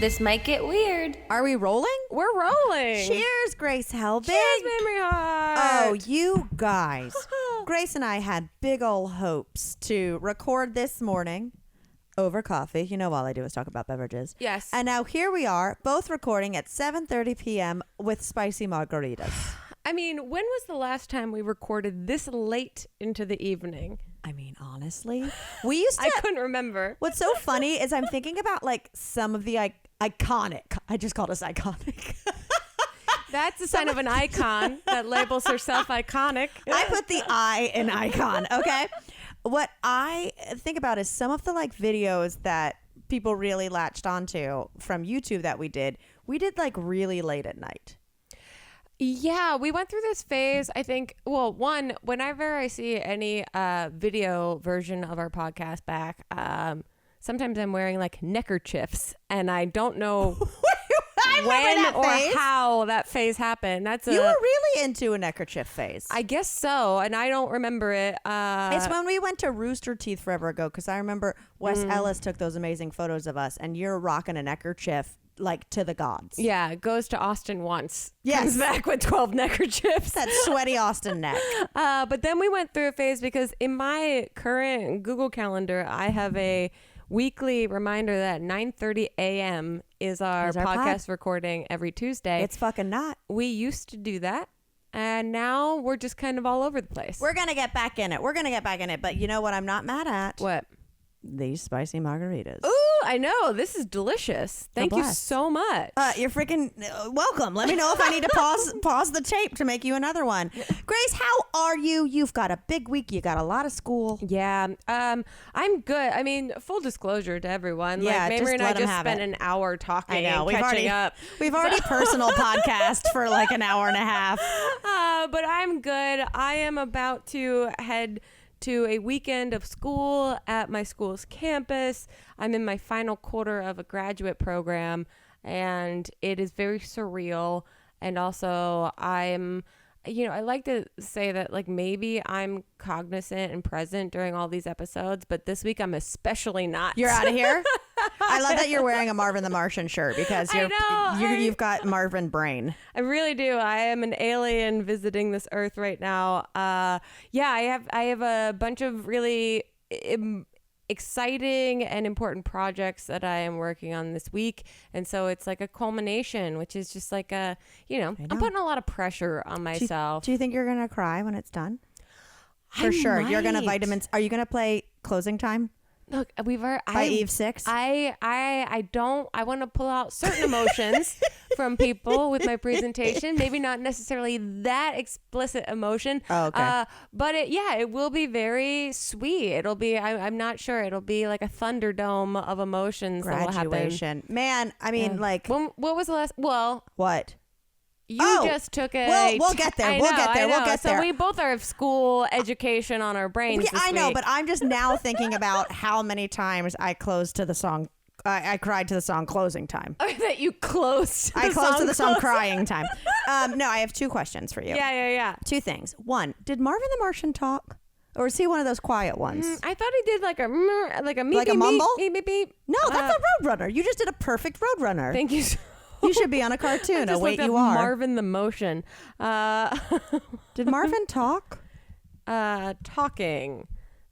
This might get weird. Are we rolling? We're rolling. Cheers, Grace Helbig. Cheers, Mamrie Hart. Oh, you guys. Grace and I had big old hopes to record this morning over coffee. You know, all I do is talk about beverages. Yes. And now here we are, both recording at 7:30 p.m. with spicy margaritas. I mean, when was the last time we recorded this late into the evening? I mean, honestly, we used to. I couldn't remember. What's so funny is I'm thinking about like some of the iconic. I just called us iconic. That's a sign of an icon that labels herself iconic. I put the I in icon. Okay. What I think about is some of the like videos that people really latched onto from YouTube that we did like really late at night. Yeah, we went through this phase, I think. Well, one, whenever I see any video version of our podcast back, sometimes I'm wearing like neckerchiefs, and I don't know when or how that phase happened. You were really into a neckerchief phase. I guess so, and I don't remember it. It's when we went to Rooster Teeth forever ago, because I remember Wes Ellis took those amazing photos of us, and you're rocking a neckerchief like to the gods. Yeah, goes to Austin once. Yes. Comes back with 12 neckerchiefs. That sweaty Austin neck. But then we went through a phase because in my current Google Calendar, I have a weekly reminder that 9:30 a.m. is our podcast recording every Tuesday. It's fucking not. We used to do that. And now we're just kind of all over the place. We're going to get back in it. But you know what I'm not mad at? What? These spicy margaritas. Ooh, I know. This is delicious. Thank you so much. You're freaking welcome. Let me know if I need to pause the tape to make you another one. Grace, how are you? You've got a big week. You got a lot of school. Yeah. I'm good. I mean, full disclosure to everyone. Yeah, like, Mamrie and I just spent an hour talking. I know. And catching up. We've already personal podcast for like an hour and a half. But I'm good. I am about to head to a weekend of school at my school's campus. I'm in my final quarter of a graduate program, and it is very surreal. And also I like to say that like maybe I'm cognizant and present during all these episodes, but this week I'm especially not. You're out of here. I love that you're wearing a Marvin the Martian shirt because you've got Marvin brain. I really do. I am an alien visiting this earth right now. I have a bunch of really exciting and important projects that I am working on this week, and so it's like a culmination, which is just like I'm putting a lot by on myself. Do you think you're gonna cry when it's done? For sure. You're gonna vitamins. Are you gonna play Closing Time? Look, by Eve 6. I want to pull out certain emotions from people with my presentation. Maybe not necessarily that explicit emotion. Oh, okay. But it will be very sweet. It'll be, I'm not sure. It'll be like a thunderdome of emotions. Graduation. Man, I mean, like. What was the last? Well. What? You just took a... We'll get there. We'll get there. So we both are of school education on our brains this I know, week. but I'm just now thinking about how many times I closed to the song. I cried to the song Closing Time. That you closed to I closed to the song Crying Time. No, I have two questions for you. Yeah. Two things. One, did Marvin the Martian talk? Or is he one of those quiet ones? I thought he did like a meep, like a mumble? Meep, beep. No, that's a Roadrunner. You just did a perfect Roadrunner. Thank you so You should be on a cartoon. Oh, wait, you are. Marvin the Martian. Did Marvin talk? Talking.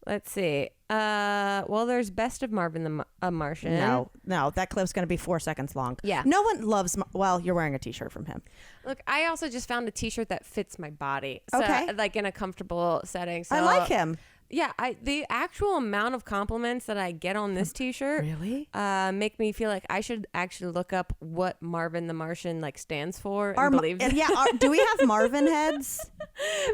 Let's see. Well, there's Best of Marvin the Martian. No, that clip's going to be 4 seconds long. Yeah. No one loves... Well, you're wearing a t-shirt from him. Look, I also just found a t-shirt that fits my body. So, okay. Like in a comfortable setting. So, I like him. Yeah, the actual amount of compliments that I get on this t-shirt really make me feel like I should actually look up what Marvin the Martian like stands for and believe that. Yeah, do we have Marvin heads?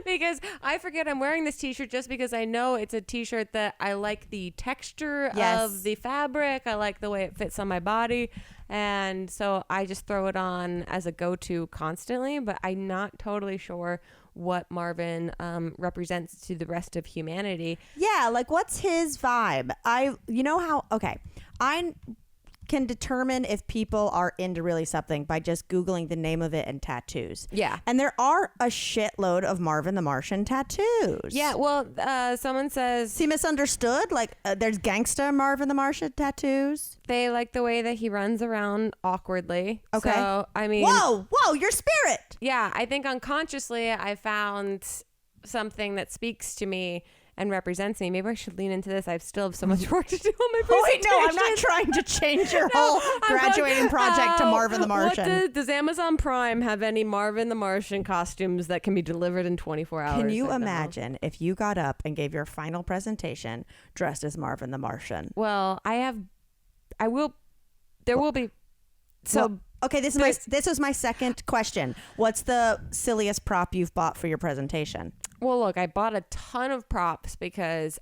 Because I forget I'm wearing this t-shirt just because I know it's a t-shirt that I like the texture of the fabric. I like the way it fits on my body. And so I just throw it on as a go-to constantly, but I'm not totally sure what Marvin represents to the rest of humanity. Yeah, like what's his vibe? I can determine if people are into really something by just Googling the name of it and tattoos. Yeah. And there are a shitload of Marvin the Martian tattoos. Yeah, well, someone says... Is he misunderstood? Like, there's gangsta Marvin the Martian tattoos. They like the way that he runs around awkwardly. Okay. So, I mean... Whoa, your spirit! Yeah, I think unconsciously I found something that speaks to me and represents me. Maybe I should lean into this. I still have so much work to do on my presentation. Oh, wait, no, I'm not trying to change your whole graduating project to Marvin the Martian. Does Amazon Prime have any Marvin the Martian costumes that can be delivered in 24 hours? Can you imagine if you got up and gave your final presentation dressed as Marvin the Martian? Well, there will be. So, well, okay, this was my second question. What's the silliest prop you've bought for your presentation? Well, look, I bought a ton of props because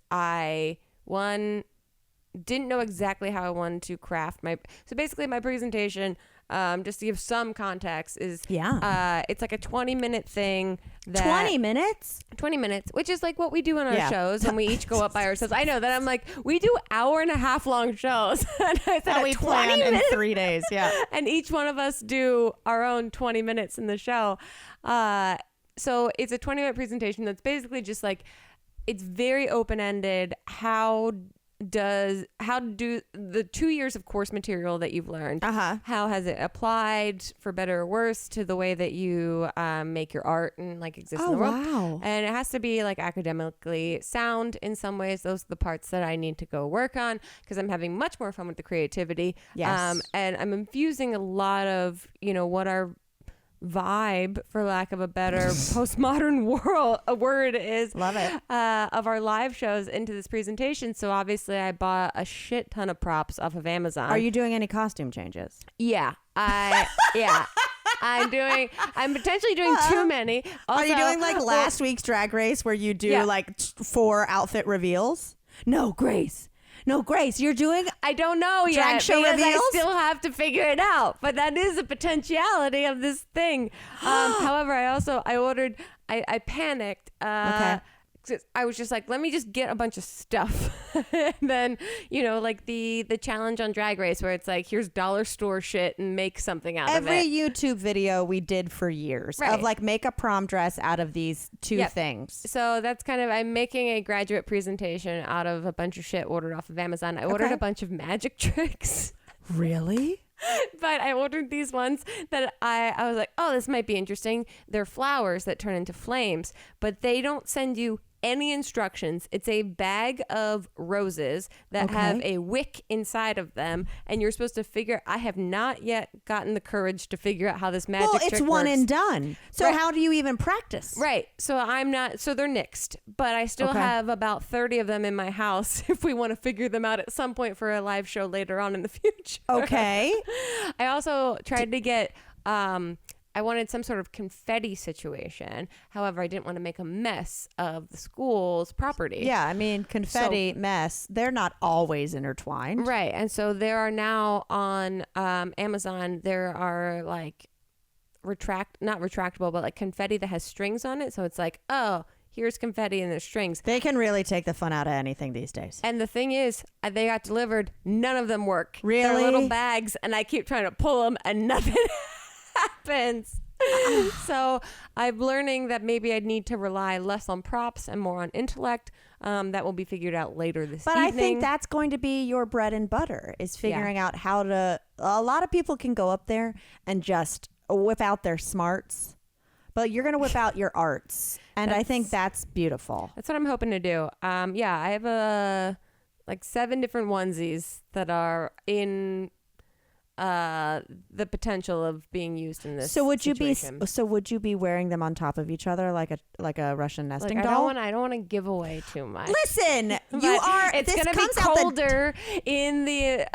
didn't know exactly how I wanted to craft so basically my presentation, just to give some context, is it's like a 20-minute thing. 20 minutes? 20 minutes, which is like what we do on our shows, and we each go up by ourselves. I know that I'm like, we do 1.5 hour long shows. And I said we plan in 3 days, yeah. And each one of us do our own 20 minutes in the show. So it's a 20-minute presentation that's basically just like, it's very open-ended. How do the 2 years of course material that you've learned, how has it applied for better or worse to the way that you make your art and like exist in the world? Wow. And it has to be like academically sound in some ways. Those are the parts that I need to go work on because I'm having much more fun with the creativity. Yes. And I'm infusing a lot of, what our vibe, for lack of a better postmodern word is, love it, of our live shows into this presentation. So obviously I bought a shit ton of props off of Amazon. Are you doing any costume changes? Yeah. I'm potentially doing too many. Also, are you doing like last week's Drag Race where you do like 4 outfit reveals? No, Grace, you're doing... I don't know drag yet show because reveals? I still have to figure it out. But that is a potentiality of this thing. However, I panicked. Okay. I was just like, let me just get a bunch of stuff. And then, like the challenge on Drag Race where it's like, here's dollar store shit and make something out of it. Every YouTube video we did for years of like make a prom dress out of these 2 things. So that's I'm making a graduate presentation out of a bunch of shit ordered off of Amazon. I ordered a bunch of magic tricks. Really? But I ordered these ones that I was like, oh, this might be interesting. They're flowers that turn into flames, but they don't send you any instructions. It's a bag of roses that have a wick inside of them, and you're supposed to I have not yet gotten the courage to figure out how this magic trick works. Well, it's one and done. So how do you even practice? Right. So they're nixed, but I still have about 30 of them in my house if we want to figure them out at some point for a live show later on in the future. Okay. I also tried to get I wanted some sort of confetti situation. However, I didn't want to make a mess of the school's property. Yeah, I mean, confetti, mess, they're not always intertwined. Right. And so there are now on Amazon, there are like not retractable, but like confetti that has strings on it. So it's like, oh, here's confetti and there's strings. They can really take the fun out of anything these days. And the thing is, they got delivered. None of them work. Really? They're little bags, and I keep trying to pull them, and nothing happens. So I'm learning that maybe I need to rely less on props and more on intellect. That will be figured out later this evening. But I think that's going to be your bread and butter, is figuring out how to... A lot of people can go up there and just whip out their smarts, but you're going to whip out your arts. And I think that's beautiful. That's what I'm hoping to do. I have like 7 different onesies that are in the potential of being used in this situation. Would you be wearing them on top of each other like a Russian nesting doll? I don't want to give away too much. Listen, it's going to be colder in the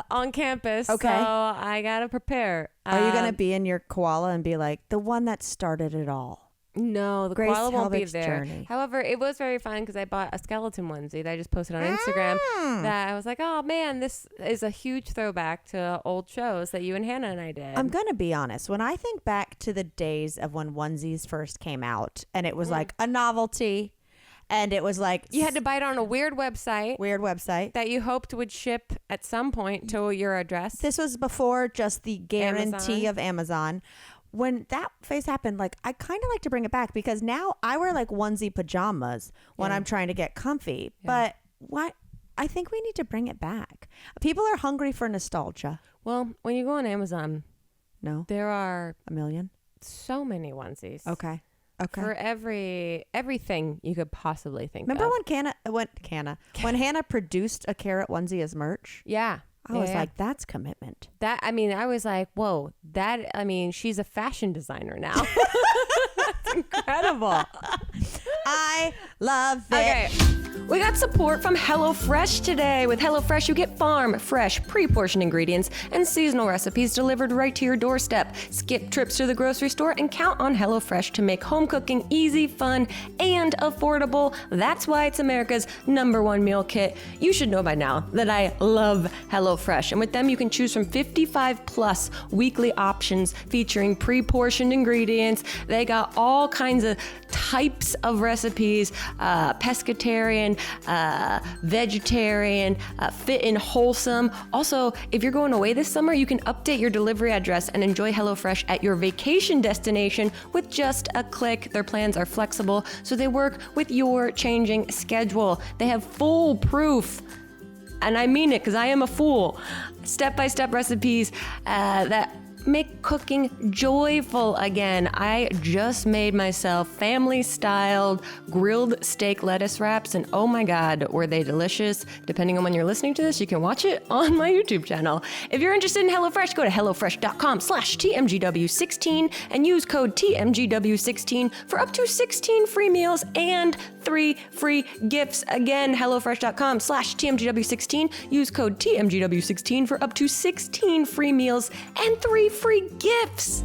on campus. Okay. So I got to prepare. Are you going to be in your koala and be like the one that started it all? No, the Grace koala won't be Helbig's there. journey. However, it was very fun because I bought a skeleton onesie that I just posted on Instagram. That I was like, oh man, this is a huge throwback to old shows that you and Hannah and I did. I'm going to be honest. When I think back to the days of when onesies first came out and it was like a novelty And it was like You had to buy it on a weird website that you hoped would ship at some point to your address. this was before just the guarantee of Amazon. When that phase happened, like I kind of like to bring it back because now I wear like onesie pajamas when I'm trying to get comfy. But what I think we need to bring it back. People are hungry for nostalgia. Well, when you go on Amazon, No, there are a million. so many onesies. Okay. For everything you could possibly think Remember of. when Hannah produced a carrot onesie as merch? Yeah. I was like, that's commitment. I was like, whoa, she's a fashion designer now. That's incredible. I love it. Okay. We got support from HelloFresh today. With HelloFresh, you get farm, fresh, pre-portioned ingredients and seasonal recipes delivered right to your doorstep. Skip trips to the grocery store and count on HelloFresh to make home cooking easy, fun, and affordable. That's why it's America's #1 meal kit. You should know by now that I love HelloFresh. And with them, you can choose from 55 plus weekly options featuring pre-portioned ingredients. They got all kinds of types of recipes, pescatarian, vegetarian, fit and wholesome. Also, if you're going away this summer, you can update your delivery address and enjoy HelloFresh at your vacation destination with just a click. Their plans are flexible, so they work with your changing schedule. They have foolproof, and I mean it because I am a fool, step-by-step recipes that make cooking joyful again. I just made myself family-styled grilled steak lettuce wraps, and oh my God, were they delicious. Depending on when you're listening to this, you can watch it on my YouTube channel. If you're interested in HelloFresh, go to hellofresh.com/TMGW16 and use code TMGW16 for up to 16 free meals and 3 free gifts. Again, hellofresh.com/TMGW16. Use code TMGW16 for up to 16 free meals and 3 free gifts.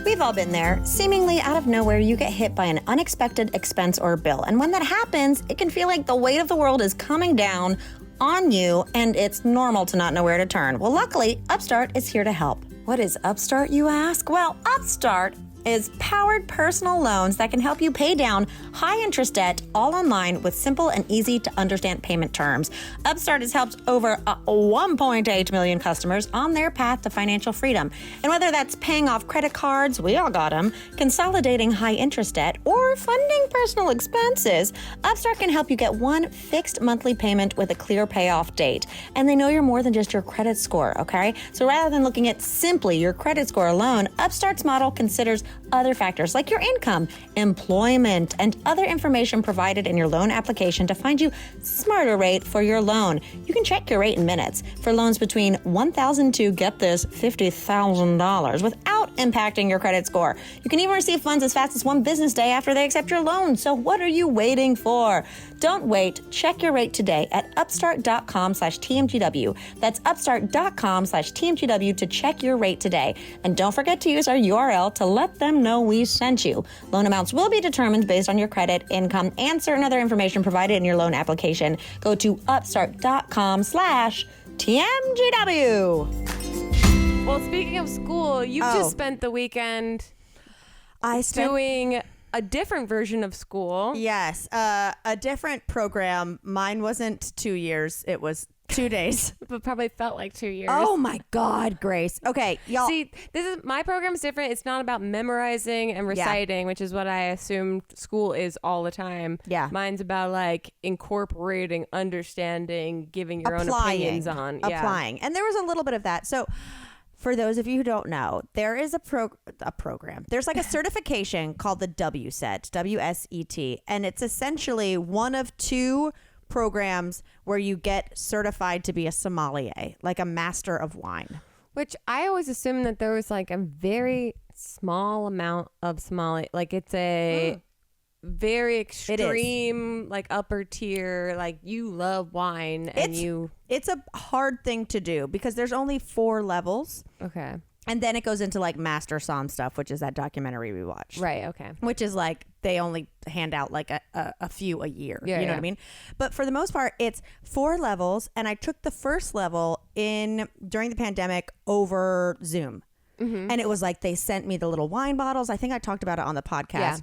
We've all been there. Seemingly out of nowhere, you get hit by an unexpected expense or bill. And when that happens, it can feel like the weight of the world is coming down on you, and it's normal to not know where to turn. Well, luckily, Upstart is here to help. What is Upstart, you ask? Well, Upstart is powered personal loans that can help you pay down high-interest debt all online with simple and easy-to-understand payment terms. Upstart has helped over 1.8 million customers on their path to financial freedom. And whether that's paying off credit cards, we all got them, consolidating high-interest debt, or funding personal expenses, Upstart can help you get one fixed monthly payment with a clear payoff date. And they know you're more than just your credit score, okay? So rather than looking at simply your credit score alone, Upstart's model considers other factors like your income, employment, and other information provided in your loan application to find you smarter rate for your loan. You can check your rate in minutes for loans between $1,000 to, get this, $50,000 without impacting your credit score. You can even receive funds as fast as one business day after they accept your loan. So what are you waiting for? Don't wait. Check your rate today at upstart.com/TMGW. That's upstart.com/TMGW to check your rate today. And don't forget to use our URL to let them know we sent you. Loan amounts will be determined based on your credit, income, and certain other information provided in your loan application. Go to upstart.com/TMGW. Well, speaking of school, you just spent the weekend doing a different version of school. Yes, a different program. Mine wasn't 2 years. It was 2 days. But probably felt like 2 years. Oh my God, Grace. Okay, y'all. See, my program's different. It's not about memorizing and reciting, which is what I assumed school is all the time. Yeah. Mine's about like incorporating, understanding, giving your own opinions on. Applying. And there was a little bit of that. So for those of you who don't know, there is a program. There's like a certification called the WSET, WSET, and it's essentially one of 2 programs where you get certified to be a sommelier, like a master of wine. Which I always assumed that there was like a very small amount of sommelier. Like it's a very extreme, like upper tier, like you love wine and it's a hard thing to do because there's only 4 levels. Okay. And then it goes into like master som stuff, which is that documentary we watched. Right. Okay. Which is like they only hand out like a few a year. You know what I mean? But for the most part, it's 4 levels. And I took the first level during the pandemic over Zoom. Mm-hmm. And it was like they sent me the little wine bottles. I think I talked about it on the podcast. Yeah.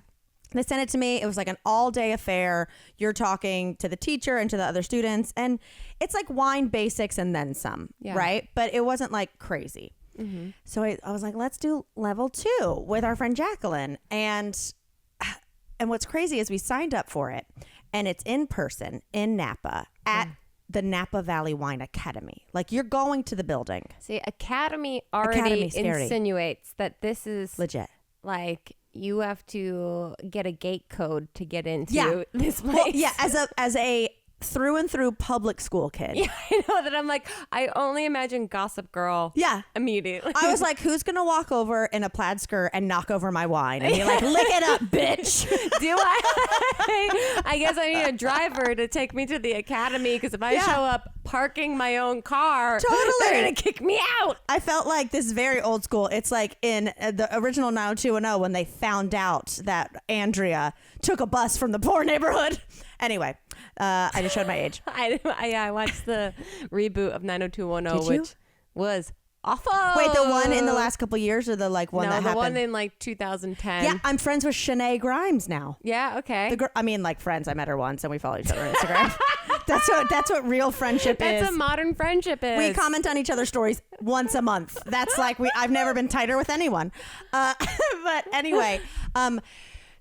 They sent it to me. It was like an all-day affair. You're talking to the teacher and to the other students. And it's like wine basics and then some, right? But it wasn't like crazy. Mm-hmm. So I was like, let's do level 2 with our friend Jacqueline. And what's crazy is we signed up for it. And it's in person in Napa at the Napa Valley Wine Academy. Like, you're going to the building. See, Academy already insinuates that this is legit. Like, you have to get a gate code to get into this place. Well, as a through and through public school kid. Yeah, I know that. I'm like, I only imagine Gossip Girl. Yeah. Immediately. I was like, who's going to walk over in a plaid skirt and knock over my wine? And you're like, lick it up, bitch. Do I? I guess I need a driver to take me to the academy, because if I show up parking my own car, they're going to kick me out. I felt like this is very old school. It's like in the original 90210 when they found out that Andrea took a bus from the poor neighborhood. Anyway, I just showed my age. I watched the reboot of 90210, which was awful. Wait, the one in the last couple years, or the like one that happened? No, the one in like 2010. Yeah, I'm friends with Shanae Grimes now. Yeah, okay. I mean, like friends. I met her once, and we follow each other on Instagram. That's what real friendship is. That's what modern friendship is. We comment on each other's stories once a month. That's like I've never been tighter with anyone. But anyway.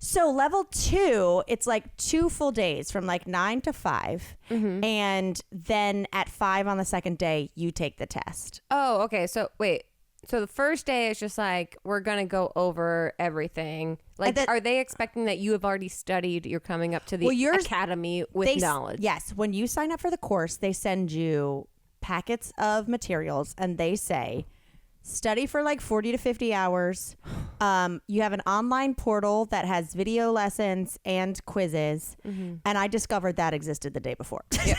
So level 2, it's like 2 full days from like 9 to 5. Mm-hmm. And then at 5 on the second day, you take the test. Oh, okay. So wait. So the first day is just like, we're going to go over everything. Like, are they expecting that you have already studied? You're coming up to the academy with knowledge. Yes. When you sign up for the course, they send you packets of materials and they say, study for like 40 to 50 hours. You have an online portal that has video lessons and quizzes. Mm-hmm. And I discovered that existed the day before. Yeah.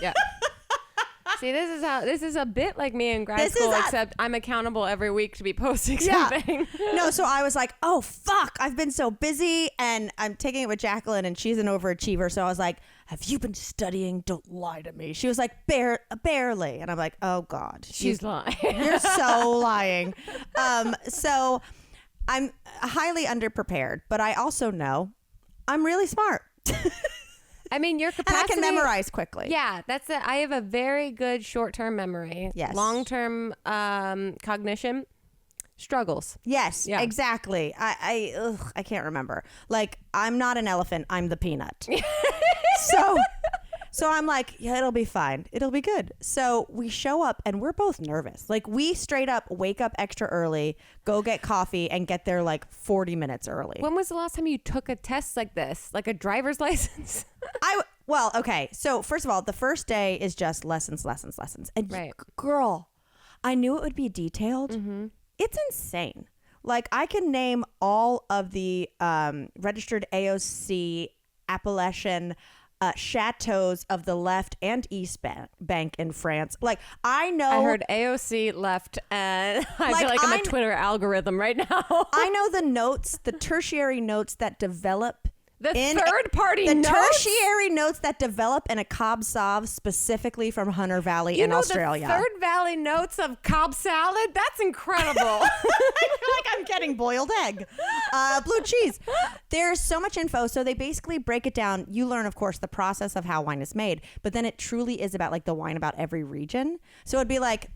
Yeah. See, this is a bit like me in grad school, except I'm accountable every week to be posting something. No, so I was like, oh, fuck, I've been so busy, and I'm taking it with Jacqueline, and she's an overachiever. So I was like, have you been studying? Don't lie to me. She was like, barely. And I'm like, oh, God. She's lying. You're so lying. So I'm highly underprepared, but I also know I'm really smart. I mean, your capacity... And I can memorize quickly. Yeah, that's it. I have a very good short-term memory. Yes. Long-term cognition struggles. Yes, exactly. I can't remember. Like, I'm not an elephant. I'm the peanut. So I'm like, yeah, it'll be fine. It'll be good. So we show up and we're both nervous. Like, we straight up wake up extra early, go get coffee, and get there like 40 minutes early. When was the last time you took a test like this? Like a driver's license? Well, okay. So first of all, the first day is just lessons. And girl, I knew it would be detailed. Mm-hmm. It's insane. Like, I can name all of the registered AOC Appalachian chateaus of the left and east bank in France. Like, I know. I heard AOC left, and I feel like I'm a Twitter algorithm right now. I know the notes, the tertiary notes that develop. The third-party notes? The tertiary notes that develop in a Cobb Sauv specifically from Hunter Valley in Australia. The Third Valley notes of Cobb salad? That's incredible. I feel like I'm getting boiled egg. Blue cheese. There's so much info. So they basically break it down. You learn, of course, the process of how wine is made. But then it truly is about like the wine about every region. So it'd be like,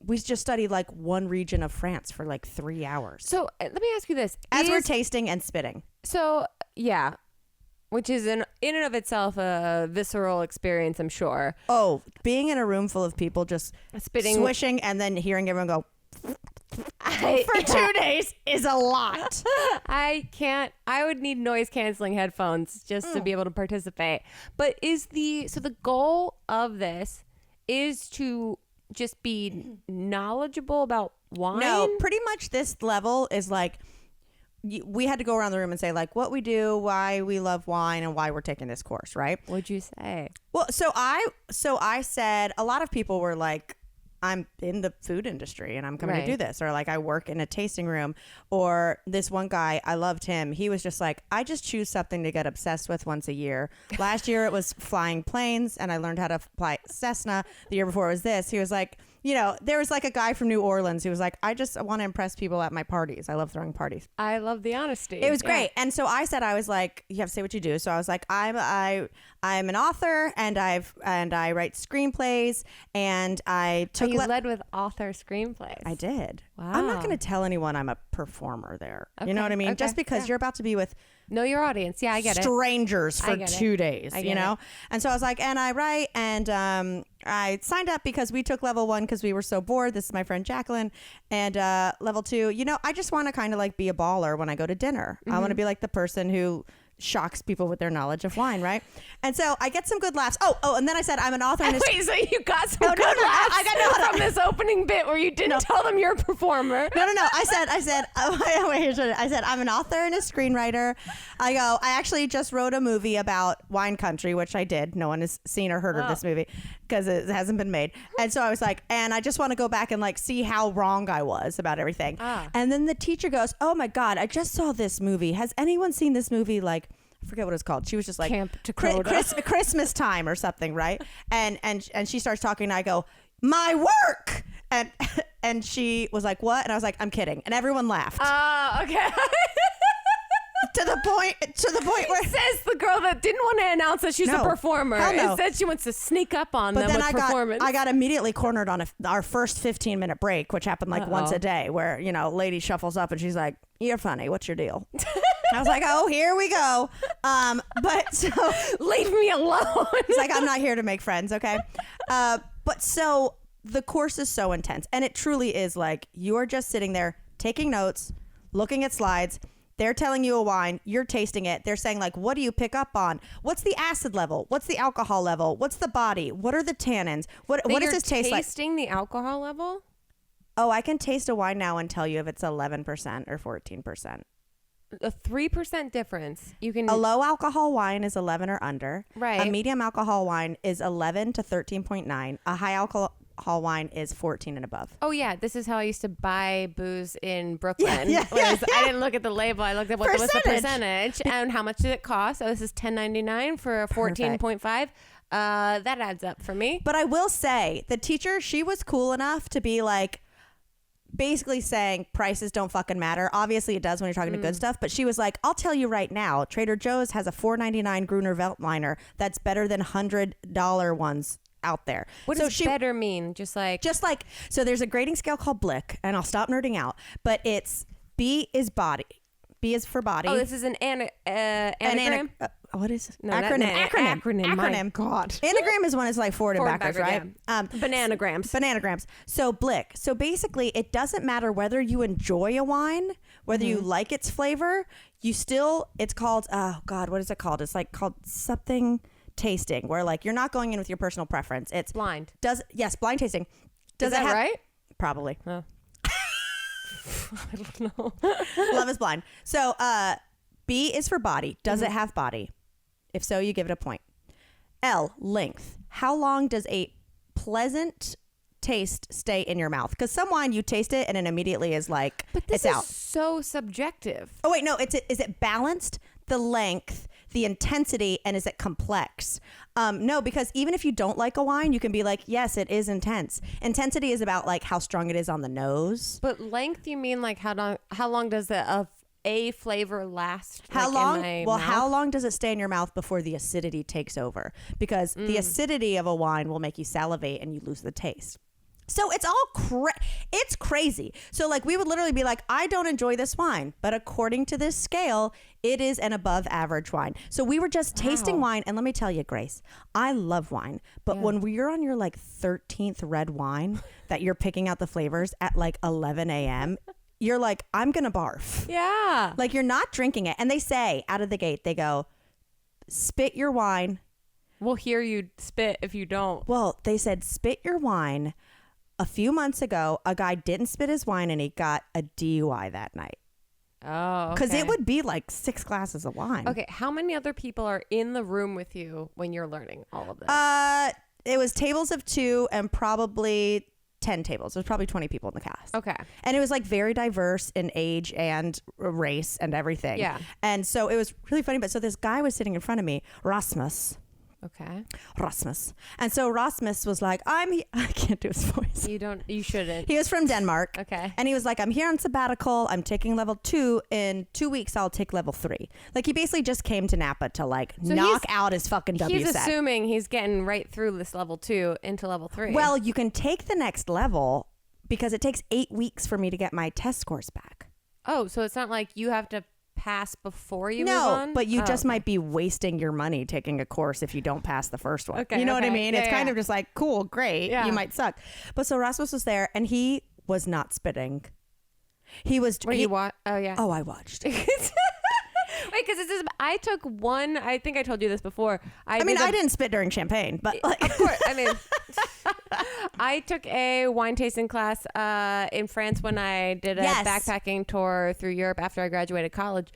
we just studied like one region of France for like 3 hours. So let me ask you this. As we're tasting and spitting. So, yeah, which is in and of itself a visceral experience, I'm sure. Oh, being in a room full of people just spitting, swishing, and then hearing everyone go for 2 days is a lot. I would need noise canceling headphones just to be able to participate. But the goal of this is to just be knowledgeable about wine? No, pretty much this level is like, we had to go around the room and say like what we do, why we love wine, and why we're taking this course, right? What'd you say? Well, so I said, a lot of people were like, I'm in the food industry and I'm coming to do this, or like I work in a tasting room, or this one guy, I loved him. He was just like, I just choose something to get obsessed with once a year. Last year it was flying planes and I learned how to fly Cessna. The year before it was this. He was like, you know, there was like a guy from New Orleans who was like, I just want to impress people at my parties. I love throwing parties. I love the honesty. It was great. And so I said, I was like, you have to say what you do. So I was like, I'm an author and I write screenplays, and I took. You led with author screenplays. I did. Wow. I'm not going to tell anyone I'm a performer there. Okay, You know what I mean? okay, Just because you're about to be with know your audience. Yeah, I get it. strangers for 2 days, I you get know? it. And so I was like, and I write, and I signed up because we took level 1 because we were so bored. This is my friend Jacqueline. And level 2, you know, I just want to kind of like be a baller when I go to dinner. I want to be like the person who shocks people with their knowledge of wine, right? And so I get some good laughs. Oh, and then I said I'm an author. Wait, so you got some good laughs I got from this opening bit where you didn't tell them you're a performer. No. I said I'm an author and a screenwriter. I actually just wrote a movie about wine country, which I did. No one has seen or heard of this movie because it hasn't been made. And so I was like, and I just want to go back and like see how wrong I was about everything. And then the teacher goes, oh my God, I just saw this movie. Has anyone seen this movie? Like, I forget what it's called. She was just like Camp Dakota. Christmas time or something, right? And she starts talking, and I go, my work. And she was like, what? And I was like, I'm kidding. And everyone laughed. Oh, okay. to the point where It says the girl that didn't want to announce that she's a No. performer. Hell no. It said she wants to sneak up on them with performance. I got immediately cornered on our first 15-minute break, which happened like once a day, where, you know, lady shuffles up and she's like, you're funny. What's your deal? I was like, oh, here we go. But so leave me alone. it's like, I'm not here to make friends. Okay. But so the course is so intense, and it truly is like, you are just sitting there taking notes, looking at slides. They're telling you a wine, you're tasting it. They're saying like, what do you pick up on? What's the acid level? What's the alcohol level? What's the body? What are the tannins? What does this taste like? Tasting the alcohol level? Oh, I can taste a wine now and tell you if it's 11% or 14%. A 3% difference. You can A low alcohol wine is 11 or under. Right. A medium alcohol wine is 11 to 13.9. A high alcohol wine is 14 and above. Oh yeah, this is how I used to buy booze in Brooklyn. Yeah. I didn't look at the label. I looked at what was the Percentage. percentage and how much did it cost. So this is $10.99 for a 14.5. That adds up for me. But I will say, the teacher, she was cool enough to be like, basically saying prices don't fucking matter. Obviously it does when you're talking to good stuff, but she was like, I'll tell you right now, Trader Joe's has a $4.99 Gruner Veltliner that's better than $100 ones out there. What does better mean? Just like so there's a grading scale called Blick, and I'll stop nerding out, but it's B is body. B is for body. Oh, this is an anagram? What is No, acronym? My God. Anagram is when it's like forward and Forward, backwards, backward, right? Bananagrams. Bananagrams. So Blick. So basically, it doesn't matter whether you enjoy a wine, whether you like its flavor. You still. It's called. Oh God, what is it called? It's like called something tasting, where like you're not going in with your personal preference. It's blind. Blind tasting. Is that right? Probably. Oh. I don't know. Love is blind. So B is for body. Does it have body? If so, you give it a point. L, length. How long does a pleasant taste stay in your mouth? Because some wine, you taste it and it immediately is like, But this it's is out. so subjective. Oh, wait, no. Is it balanced? The length, the intensity, and is it complex? No, because even if you don't like a wine, you can be like, yes, it is intense. Intensity is about like how strong it is on the nose. But length, you mean like how long does a flavor last? How like, long? in my Well, mouth? how long does it stay in your mouth before the acidity takes over? Because the acidity of a wine will make you salivate and you lose the taste. So it's all it's crazy. So like we would literally be like, I don't enjoy this wine, but according to this scale, it is an above average wine. So we were just tasting wine, and let me tell you, Grace, I love wine, but when you're on your like 13th red wine that you're picking out the flavors at like 11 a.m., you're like, I'm gonna barf. Yeah. Like you're not drinking it. And they say out of the gate, they go, spit your wine. We'll hear you spit if you don't. Well, they said spit your wine. A few months ago, a guy didn't spit his wine and he got a DUI that night. Oh, Because okay. it would be like 6 glasses of wine. Okay, how many other people are in the room with you when you're learning all of this? It was tables of 2 and probably 10 tables. There's probably 20 people in the cast. Okay. And it was like very diverse in age and race and everything. Yeah. And so it was really funny. But so this guy was sitting in front of me, Rasmus. Okay. Rasmus. And so Rasmus was like, I can't do his voice. You shouldn't. He was from Denmark. Okay. And he was like, I'm here on sabbatical. I'm taking level 2. In 2 weeks, I'll take level 3. Like, he basically just came to Napa to like knock out his fucking WSET. He's assuming he's getting right through this level 2 into level 3. Well, you can take the next level because it takes 8 weeks for me to get my test scores back. Oh, so it's not like you have to pass before you move on? No, but you just might be wasting your money taking a course if you don't pass the first one. Okay, you know what I mean? Yeah, it's kind of just like, cool, great. Yeah. You might suck. But so Rasmus was there and he was not spitting. He was... What you watch? Oh, yeah. Oh, I watched. Wait, because I took one. I think I told you this before. I didn't spit during champagne, but like, of course. I mean, I took a wine tasting class in France when I did a backpacking tour through Europe after I graduated college.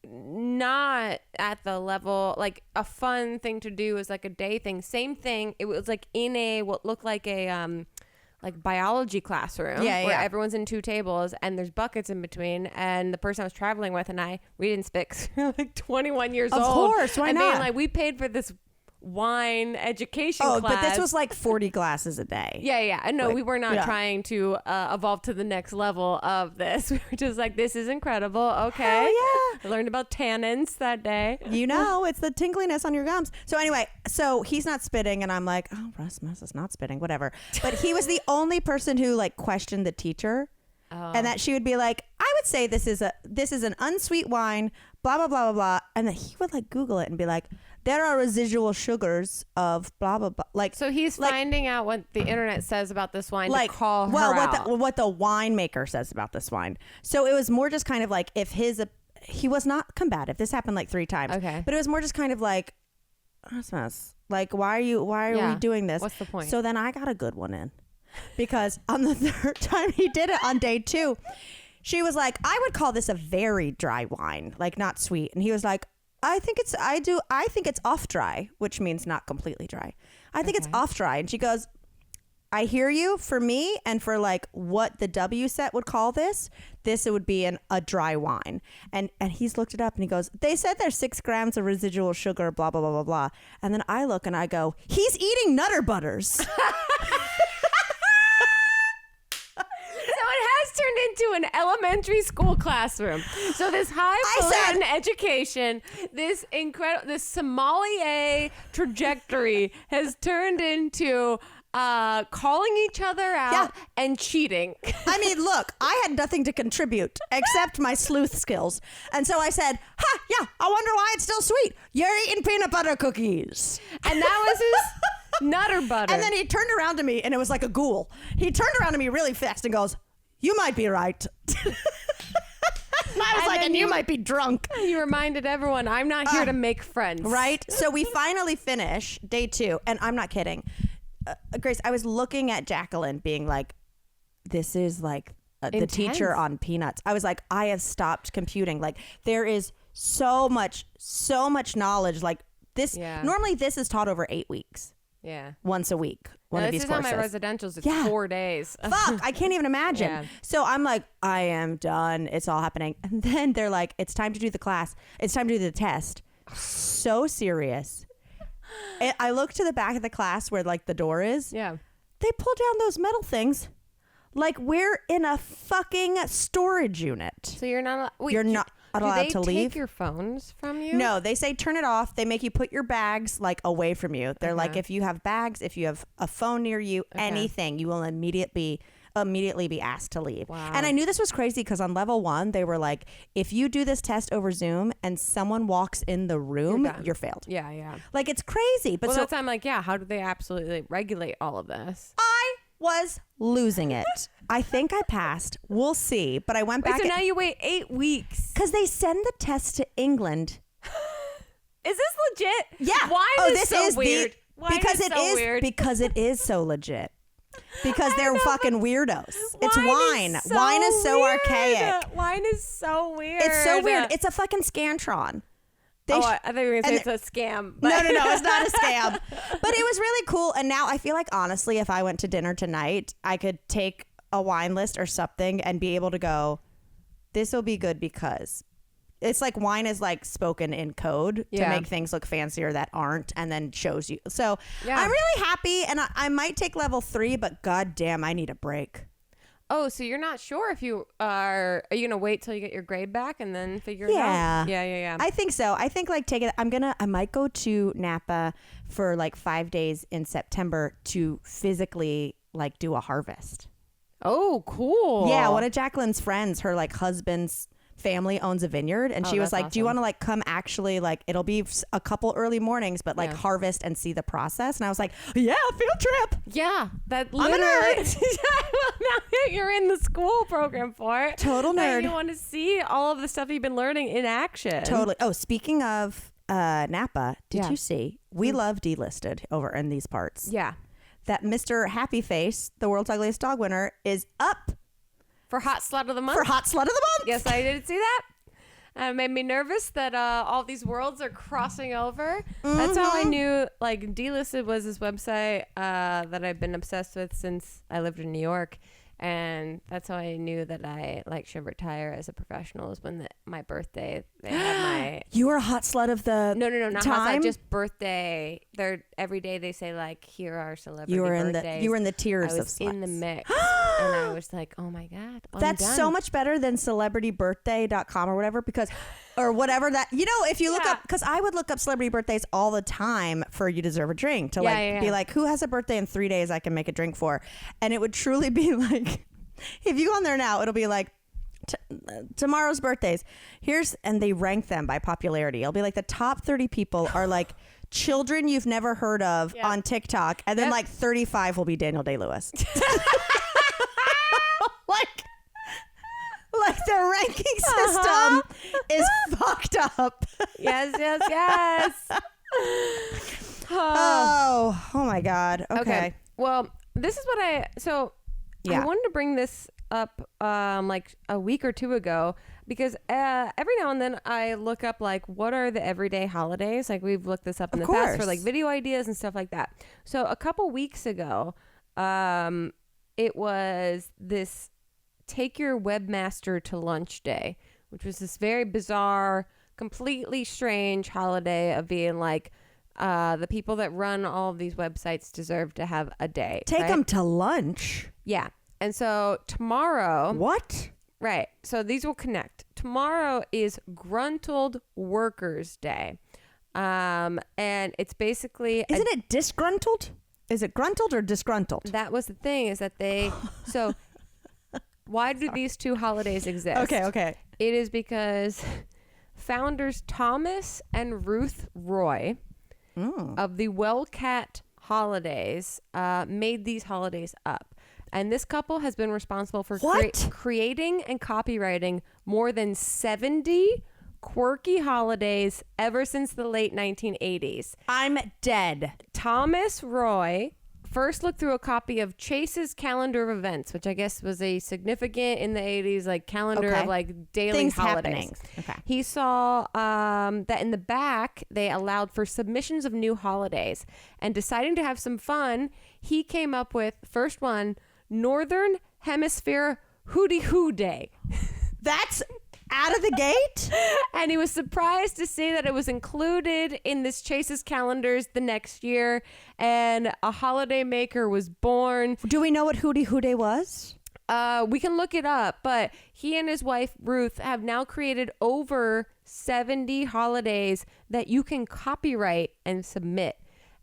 Not at the level, like a fun thing to do was like a day thing. Same thing. It was like in what looked like a like biology classroom where everyone's in 2 tables and there's buckets in between, and the person I was traveling with and we didn't speak. We're like 21 years old. Of course, why not? And like we paid for this wine education class. but this was like 40 glasses a day. Yeah. And no, Like, we were not trying to evolve to the next level of this. We were just like, this is incredible. Okay. Hell yeah. I learned about tannins that day. You know, it's the tingliness on your gums. So anyway, so he's not spitting and I'm like, oh, Rasmus is not spitting, whatever. But he was the only person who like questioned the teacher. And that she would be like, I would say this is an unsweet wine, blah, blah, blah, blah, blah. And then he would like Google it and be like, there are residual sugars of blah, blah, blah. Like, So he's like, finding out what the internet says about this wine like, to call her well, out. what the winemaker says about this wine. So it was more just kind of like if he was not combative. This happened like 3 times. Okay. But it was more just kind of like, Rasmus, like, why are we doing this? What's the point? So then I got a good one in. Because on the 3rd time he did it on day 2, she was like, I would call this a very dry wine, like not sweet. And he was like, I think it's off dry, which means not completely dry. I think it's off dry. And she goes, I hear you. For me and for like what the WSET would call this it would be a dry wine. And he's looked it up and he goes, they said there's 6 grams of residual sugar, blah, blah, blah, blah, blah. And then I look and I go, he's eating Nutter Butters. Turned into an elementary school classroom. So this highfalutin education, this sommelier trajectory has turned into calling each other out and cheating. I mean, look, I had nothing to contribute except my sleuth skills. And so I said, I wonder why it's still sweet. You're eating peanut butter cookies. And that was his Nutter Butter. And then he turned around to me and it was like a ghoul. He turned around to me really fast and goes, you might be right. I was like, and you might be drunk. You reminded everyone, I'm not here to make friends. Right? So we finally finish day 2. And I'm not kidding. Grace, I was looking at Jacqueline being like, this is like the teacher on Peanuts. I was like, I have stopped computing. Like, there is so much knowledge. Like this, normally this is taught over 8 weeks. Yeah. Once a week. One of these courses. This is how my residentials. It's 4 days. Fuck, I can't even imagine. Yeah. So I'm like, I am done. It's all happening. And then they're like, it's time to do the class. It's time to do the test. So serious. And I look to the back of the class where like the door is. Yeah. They pull down those metal things like we're in a fucking storage unit. So you're not. You're not allowed to leave. Do they take your phones from you? No, they say turn it off. They make you put your bags like away from you. They're like, if you have bags, if you have a phone near you, anything, you will immediately be asked to leave. Wow. And I knew this was crazy because on level 1, they were like, if you do this test over Zoom and someone walks in the room, you're failed. Yeah. Like, it's crazy. But well, so that's why I'm like, how do they absolutely regulate all of this? I was losing it. I think I passed. We'll see. But I went back. So now you wait 8 weeks. Because they send the test to England. Is this legit? Yeah. Wine is so weird. Because it is so legit. Because they're fucking weirdos. It's wine. Wine is so archaic. Wine is so weird. It's so weird. It's a fucking Scantron. I thought you were going to say it's a scam. But. No, it's not a scam. But it was really cool. And now I feel like, honestly, if I went to dinner tonight, I could take a wine list or something and be able to go, this will be good because It's like wine is like spoken in code to Yeah. make things look fancier that aren't, and then shows you. So Yeah. I'm really happy, and I might take level 3, but goddamn, I need a break. Oh, so you're not sure if you are you going to wait till you get your grade back and then figure it Yeah. out? Yeah. I think so. I think like I might go to Napa for like 5 days in September to physically like do a harvest. Oh, cool. Yeah, one of Jacqueline's friends, her like husband's family owns a vineyard, and she was that's like, "Do you awesome. want to like come actually like it'll be a couple early mornings, but like Yeah. harvest and see the process?" And I was like, "Yeah, field trip." Yeah, that I'm a literally. nerd. Well, now that you're in the school program for it, Total that nerd. you want to see all of the stuff you've been learning in action. Totally. Oh, speaking of Napa, did Yeah. you see? We love delisted over in these parts. Yeah, That Mr. Happy Face, the world's ugliest dog winner, is up for hot slut of the month. for Hot Slut of the Month. Yes, I did see that. It made me nervous that all these worlds are crossing over. That's how I knew, like, Delisted was this website that I've been obsessed with since I lived in New York. And that's how I knew that I, like, should retire as a professional is when my birthday, they had my... You were a hot slut of the No, not time. hot, just birthday. They're every day they say like, here are celebrity birthdays. You were in the tiers I of was sluts. in the mix, and I was like, oh my god, I'm That's done. so much better than celebritybirthday.com or whatever, because or whatever that, you know, if you look Yeah. up, because I would look up celebrity birthdays all the time for You Deserve a Drink to Yeah, like yeah, be yeah. like, who has a birthday in 3 days I can make a drink for, and it would truly be like, if you go on there now, it'll be like tomorrow's birthdays. And they rank them by popularity. It'll be like the top 30 people are like children you've never heard of Yeah. on TikTok, and then Yep. like 35 will be Daniel Day-Lewis. Like their ranking system is fucked up. yes. Oh my God. Okay. Well, this is what I Yeah. wanted to bring this up like a week or two ago because every now and then I look up like what are the everyday holidays. Like we've looked this up in Of the past for course. like video ideas and stuff like that. So a couple weeks ago, it was this Take Your Webmaster to Lunch Day, which was this very bizarre, completely strange holiday of being like, the people that run all of these websites deserve to have a day. Take right? them to lunch. Yeah. And so tomorrow, What? right. So these will connect. Tomorrow is Gruntled Workers Day. And it's basically Isn't it disgruntled? Is it gruntled or disgruntled? that was the thing is that so why do these two holidays exist? Okay. It is because founders Thomas and Ruth Roy of the Wellcat Holidays made these holidays up. And this couple has been responsible for What? creating and copywriting more than 70 quirky holidays ever since the late 1980s. I'm dead. Thomas Roy first looked through a copy of Chase's calendar of events, which I guess was a significant in the 80s like calendar Okay. of like daily Things holidays. happening. Okay. He saw that in the back they allowed for submissions of new holidays, and deciding to have some fun, he came up with first one, Northern Hemisphere Hootie Hoo Day. That's out of the gate? And he was surprised to see that it was included in this Chase's calendars the next year, and a holiday maker was born. Do we know what Hootie Hoo Day was? We can look it up, but he and his wife Ruth have now created over 70 holidays that you can copyright and submit.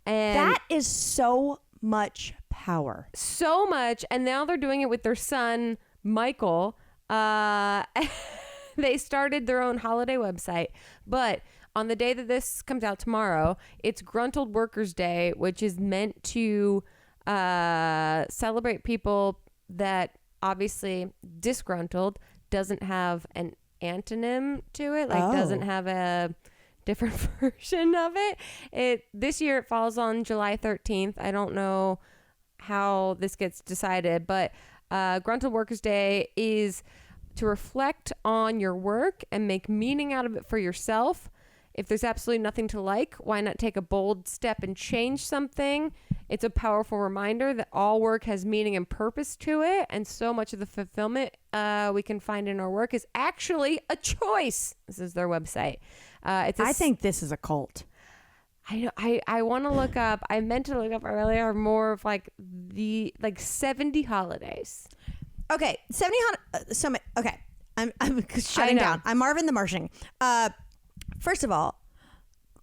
And That is so much power. so much, and now they're doing it with their son Michael. They started their own holiday website, but on the day that this comes out tomorrow, it's Gruntled Workers Day, which is meant to celebrate people that obviously disgruntled doesn't have an antonym to it, like doesn't have a different version of it. This year it falls on July 13th. I don't know how this gets decided, but Gruntled Workers Day is to reflect on your work and make meaning out of it for yourself. If there's absolutely nothing to like, why not take a bold step and change something? It's a powerful reminder that all work has meaning and purpose to it, and so much of the fulfillment we can find in our work is actually a choice. This is their website. I think this is a cult. I want to look up. I meant to look up earlier more of like 70 holidays. Okay, 70 okay. I'm shutting down. I'm Marvin the Martian. First of all,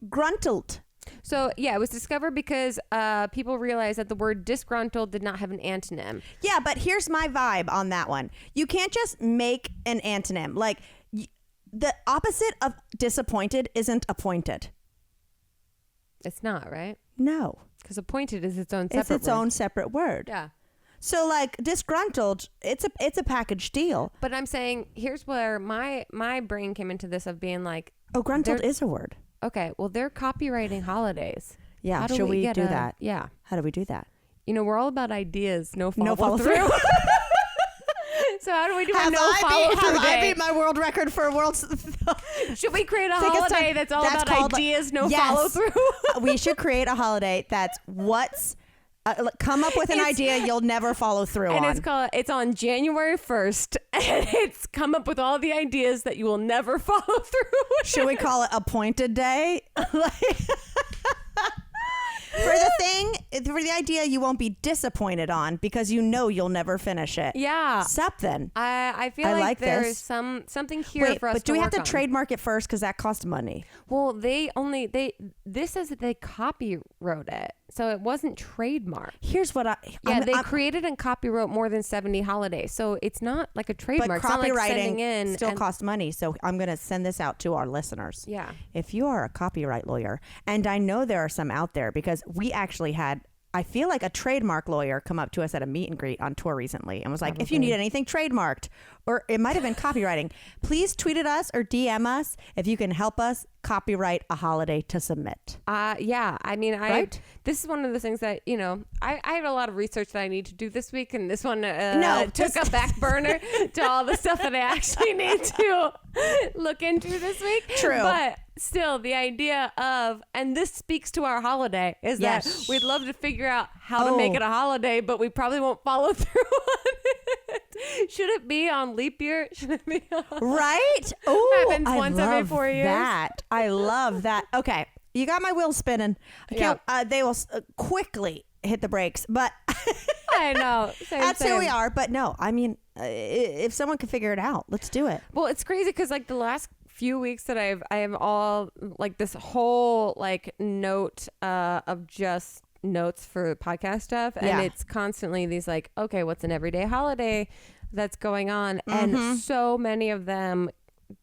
gruntled. So, yeah, it was discovered because people realized that the word disgruntled did not have an antonym. Yeah, but here's my vibe on that one. You can't just make an antonym. Like, the opposite of disappointed isn't appointed. It's not, right? No. Because appointed is its own separate word. Own separate word. Yeah. So, like, disgruntled, it's a package deal. But I'm saying, here's where my brain came into this of being like... Oh, gruntled is a word. Okay, well, they're copywriting holidays. Yeah, should we do that? Yeah. How do we do that? You know, we're all about ideas, no follow through. So how do we do a no follow through day? I beat my world record for world's... Should we create a holiday that's all about ideas, no follow through? We should create a holiday that's come up with an idea you'll never follow through on. And it's on January 1st, and it's come up with all the ideas that you will never follow through. Should we call it Appointed Day? For the idea you won't be disappointed on because you know you'll never finish it. Yeah. Something. I feel like there's something here for us to work on. But do we have to trademark it first because that costs money? Well, this says that they copywrote it. So it wasn't trademarked. Here's what they created and copywrote more than 70 holidays. So it's not like a trademark. But copywriting still costs money. So I'm going to send this out to our listeners. Yeah. If you are a copyright lawyer, and I know there are some out there because we actually had, I feel like, a trademark lawyer come up to us at a meet and greet on tour recently and was like, if you need anything trademarked, or it might have been copywriting, please tweet at us or DM us if you can help us copyright a holiday to submit. Yeah. I mean, this is one of the things that, you know, I have a lot of research that I need to do this week, and this one took a back burner to all the stuff that I actually need to look into this week. True. But still, the idea of, and this speaks to our holiday, is that we'd love to figure out how to make it a holiday, but we probably won't follow through on it. Should it be on leap year? Should it be on... Right? Oh, happens once every 4 years. I love that. Okay. You got my wheels spinning. They will quickly hit the brakes, but I know. That's who we are. But no, I mean, if someone can figure it out, let's do it. Well, it's crazy because like the last few weeks that I have all like this whole like note of just notes for podcast stuff, and it's constantly these like, okay, what's an everyday holiday that's going on, and so many of them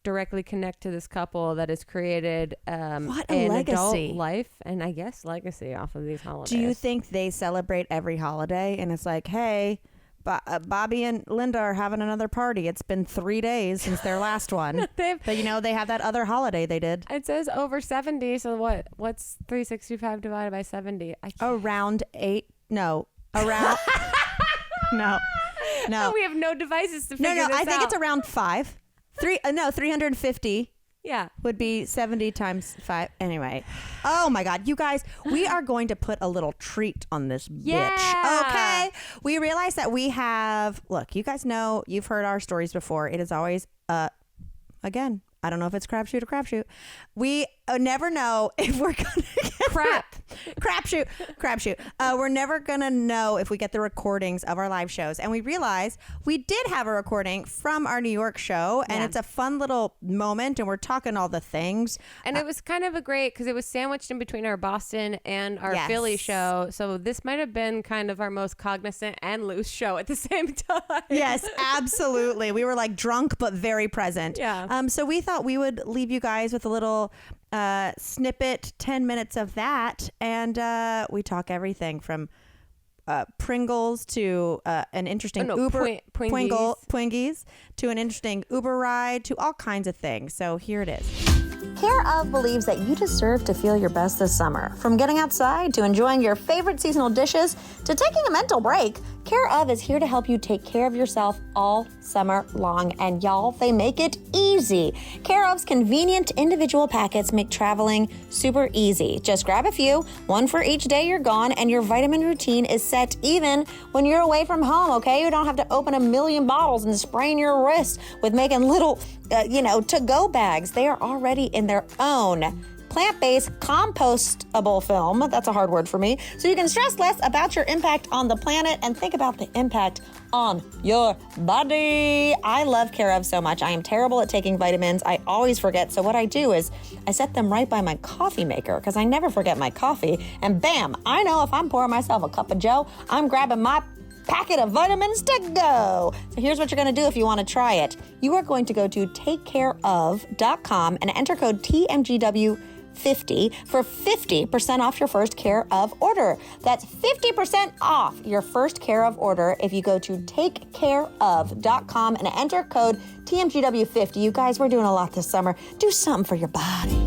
directly connect to this couple that has created an adult life and I guess legacy off of these holidays. Do you think they celebrate every holiday and it's like, hey, Bobby and Linda are having another party. It's been 3 days since their last one. But you know, they have that other holiday they did. It says over 70. So what's 365 divided by 70? Around 8. No. Around. No. We have no devices to figure this out. I think it's around 5. 350. Yeah. Would be 70 times 5. Anyway. Oh my God. You guys, we are going to put a little treat on this bitch. Okay. We realize that we have, look, you guys know, you've heard our stories before. It is always, again, I don't know if it's crapshoot or crapshoot. We never know if we're going to get crapshoot. We're never going to know if we get the recordings of our live shows. And we realized we did have a recording from our New York show, and it's a fun little moment, and we're talking all the things. And it was kind of a great, because it was sandwiched in between our Boston and our Philly show. So this might have been kind of our most cognizant and loose show at the same time. Yes, absolutely. We were like drunk, but very present. Yeah. So we thought we would leave you guys with a little snippet, 10 minutes of that, and we talk everything from Pringles to an interesting Twingies to an interesting Uber ride to all kinds of things. So here it is. Care of believes that you deserve to feel your best this summer. From getting outside to enjoying your favorite seasonal dishes to taking a mental break, Care of is here to help you take care of yourself all summer long. And y'all, they make it easy. Care of's convenient individual packets make traveling super easy. Just grab a few, one for each day you're gone, and your vitamin routine is set even when you're away from home, okay? You don't have to open a million bottles and sprain your wrist with making little, to-go bags. They are already in their own plant-based compostable film. That's a hard word for me. So you can stress less about your impact on the planet and think about the impact on your body. I love Care of so much. I am terrible at taking vitamins. I always forget. So what I do is I set them right by my coffee maker because I never forget my coffee. And bam, I know if I'm pouring myself a cup of Joe, I'm grabbing my packet of vitamins to go. So here's what you're going to do if you want to try it. You are going to go to takecareof.com and enter code TMGW50 for 50% off your first Care of order. That's 50% off your first Care of order if you go to takecareof.com and enter code TMGW50. You guys, we're doing a lot this summer. Do something for your body.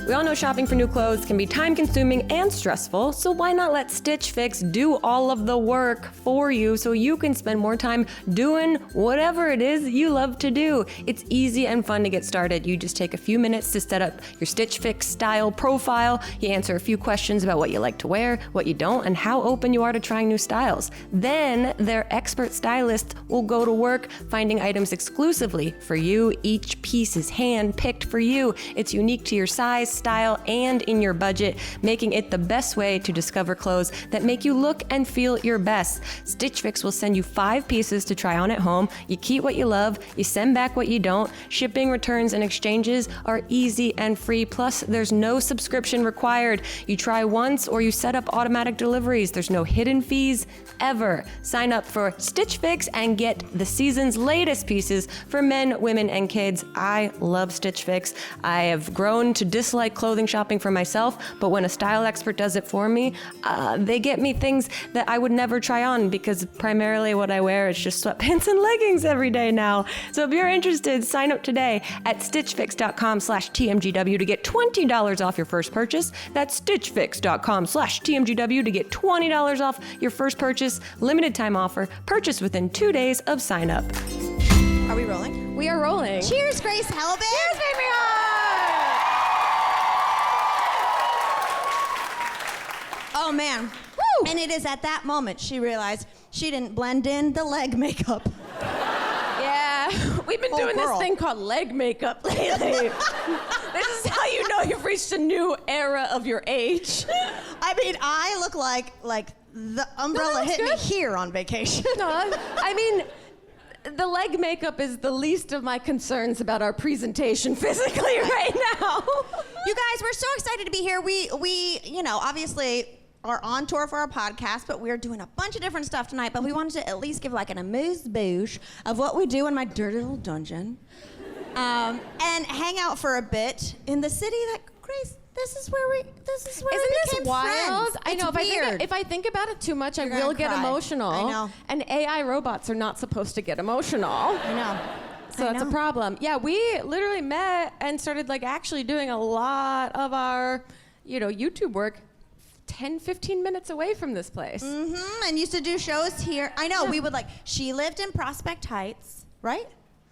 We all know shopping for new clothes can be time-consuming and stressful, so why not let Stitch Fix do all of the work for you so you can spend more time doing whatever it is you love to do. It's easy and fun to get started. You just take a few minutes to set up your Stitch Fix style profile. You answer a few questions about what you like to wear, what you don't, and how open you are to trying new styles. Then their expert stylists will go to work finding items exclusively for you. Each piece is hand-picked for you. It's unique to your size, style, and in your budget, making it the best way to discover clothes that make you look and feel your best. Stitch Fix will send you 5 pieces to try on at home. You keep what you love, you send back what you don't. Shipping, returns, and exchanges are easy and free. Plus, there's no subscription required. You try once or you set up automatic deliveries. There's no hidden fees ever. Sign up for Stitch Fix and get the season's latest pieces for men, women, and kids. I love Stitch Fix. I have grown to dislike clothing shopping for myself, but when a style expert does it for me, they get me things that I would never try on because primarily what I wear is just sweatpants and leggings every day now. So if you're interested, sign up today at stitchfix.com/TMGW to get $20 off your first purchase. That's stitchfix.com/TMGW to get $20 off your first purchase. Limited time offer. Purchase within 2 days of sign up. Are we rolling? We are rolling. Cheers, Grace Helbig. Cheers, baby Hart! Oh, man. Woo! And it is at that moment she realized she didn't blend in the leg makeup. Yeah, we've been doing this thing called leg makeup lately. This is how you know you've reached a new era of your age. I mean, I look like the umbrella hit me here on vacation. No, I mean, the leg makeup is the least of my concerns about our presentation physically right now. You guys, we're so excited to be here. We obviously are on tour for our podcast, but we're doing a bunch of different stuff tonight, but we wanted to at least give like an amuse-bouche of what we do in my dirty little dungeon, and hang out for a bit in the city that, Grace, this is where we became wild? friends. I know. Weird. If I think about it too much, I You're will gonna get cry. emotional. I know. And AI robots are not supposed to get emotional. I know. So that's a problem. Yeah, we literally met and started actually doing a lot of our, YouTube work 10, 15 minutes away from this place. Mm-hmm. And used to do shows here. I know. Yeah. We would she lived in Prospect Heights, right?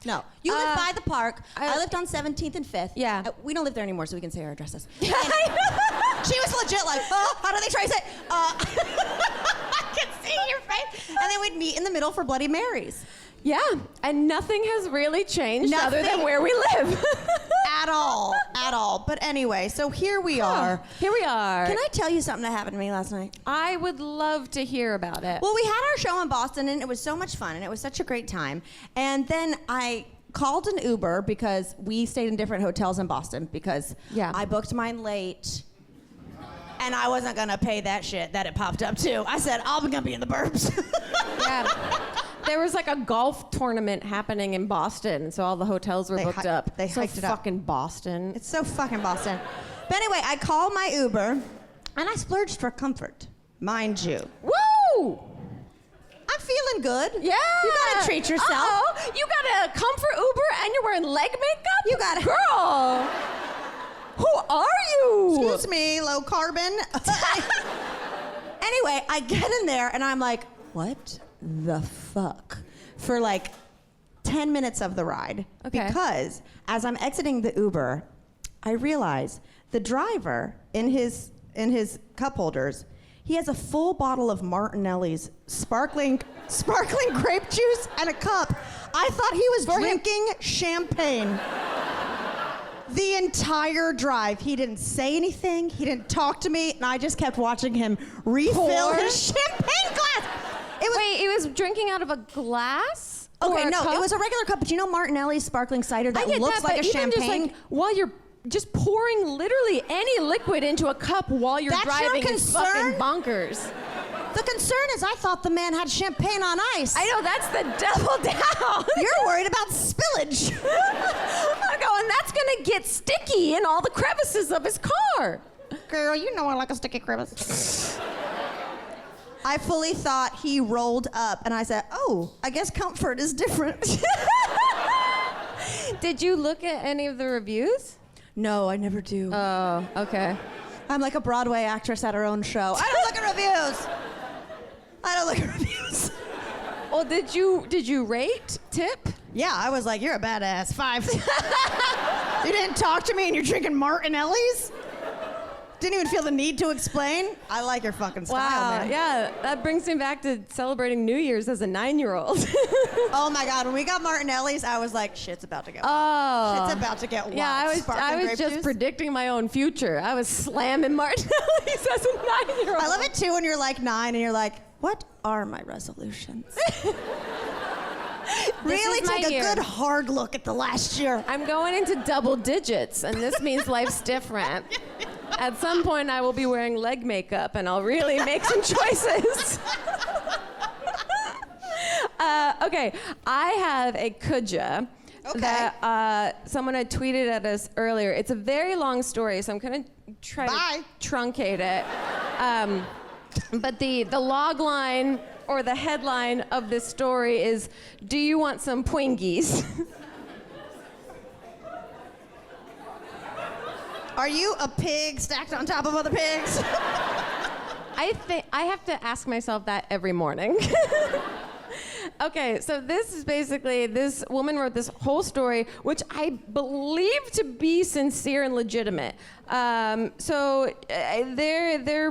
No. You lived by the park. I lived on 17th and 5th. Yeah. We don't live there anymore, so we can say our addresses. She was legit how do they trace it? I can see your face. And then we'd meet in the middle for Bloody Marys. Yeah, and nothing has really changed other than where we live. At all. But anyway, so here we are. Here we are. Can I tell you something that happened to me last night? I would love to hear about it. Well, we had our show in Boston, and it was so much fun, and it was such a great time. And then I called an Uber because we stayed in different hotels in Boston because I booked mine late. And I wasn't gonna pay that shit that it popped up to. I said, I'm gonna be in the burbs. Yeah. There was a golf tournament happening in Boston, so all the hotels were booked up. They hiked it up. Fucking Boston. It's so fucking Boston. But anyway, I called my Uber, and I splurged for comfort, mind you. Woo! I'm feeling good. Yeah. You gotta treat yourself. Oh, you got a comfort Uber and you're wearing leg makeup? You gotta. Girl! Who are you? Excuse me, low carbon. Anyway, I get in there and I'm like, what the fuck? For like 10 minutes of the ride. Okay. Because as I'm exiting the Uber, I realize the driver in his cup holders, he has a full bottle of Martinelli's sparkling grape juice and a cup. I thought he was drinking champagne. The entire drive, he didn't say anything, he didn't talk to me, and I just kept watching him refill his champagne glass. Wait, it was drinking out of a glass? Okay, Or a no, cup? it was a regular cup, but you know Martinelli's sparkling cider that I get looks that, like but a even champagne? just like while you're just pouring literally any liquid into a cup while you're That's your driving is concern? fucking bonkers. The concern is I thought the man had champagne on ice. I know, that's the double down. You're worried about spillage. I'm going, that's gonna get sticky in all the crevices of his car. Girl, you know I like a sticky crevice. I fully thought he rolled up, and I said, oh, I guess comfort is different. Did you look at any of the reviews? No, I never do. Oh, okay. I'm like a Broadway actress at her own show. I don't look at reviews. I don't look at reviews. Well, did you rate, tip? Yeah, I was like, you're a badass. 5. You didn't talk to me and you're drinking Martinelli's? Didn't even feel the need to explain? I like your fucking style, man. Yeah, that brings me back to celebrating New Year's as a 9-year-old. Oh my God, when we got Martinelli's, I was like, shit's about to get wild. Oh. Shit's about to get wild. Yeah, I was Sparkling grape just juice. predicting my own future. I was slamming Martinelli's as a 9-year-old. I love it too when you're like 9 and you're like, what are my resolutions? Really is my take a year. good hard look at the last year. I'm going into double digits, and this means life's different. At some point, I will be wearing leg makeup, and I'll really make some choices. Okay, I have a kuja that someone had tweeted at us earlier. It's a very long story, so I'm going to try to truncate it. But the log line or the headline of this story is, do you want some Pringles? Are you a pig stacked on top of other pigs? I have to ask myself that every morning. Okay, so this is basically, this woman wrote this whole story, which I believe to be sincere and legitimate. They're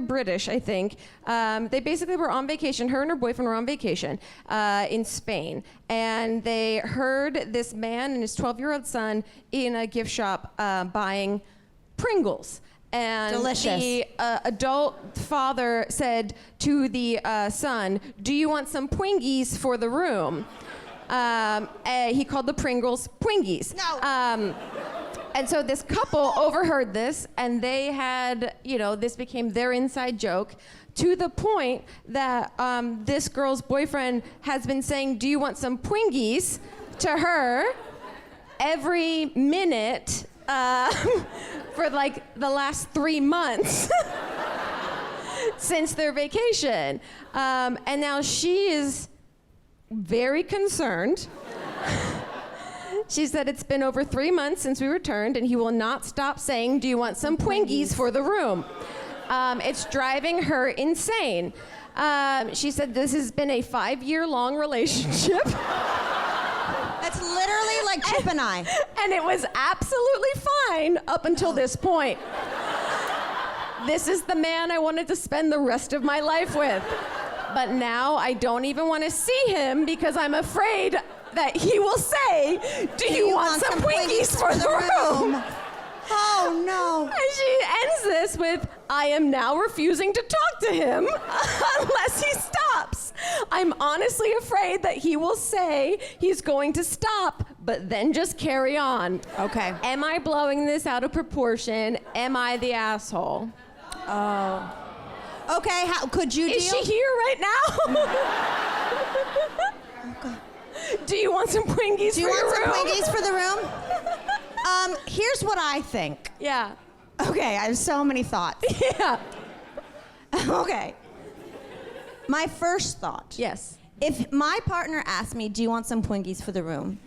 British, I think. They basically were on vacation. Her and her boyfriend were on vacation in Spain, and they heard this man and his 12-year-old son in a gift shop buying Pringles. And delicious. The adult father said to the son, do you want some Pringles for the room? He called the Pringles Pringles. No. And so this couple overheard this, and they had, this became their inside joke, to the point that this girl's boyfriend has been saying, do you want some Pringles, to her every minute for like the last 3 months since their vacation. And now she is very concerned. She said it's been over 3 months since we returned, and he will not stop saying, do you want some Pringles for the room? It's driving her insane. She said this has been a 5-year-long relationship. That's literally like Chip and I. And it was absolutely fine up until this point. This is the man I wanted to spend the rest of my life with. But now I don't even want to see him because I'm afraid that he will say, do you want some Pringles for the room? Oh no. And she ends this with, I am now refusing to talk to him unless he stops. I'm honestly afraid that he will say he's going to stop, but then just carry on. Okay. Am I blowing this out of proportion? Am I the asshole? Oh. Okay, how could you Is she here right now? Do you want some Pringles for your room? Do you want some Pringles for the room? Here's what I think. Yeah. Okay, I have so many thoughts. Yeah. Okay. My first thought. Yes. If my partner asks me, do you want some Pringles for the room?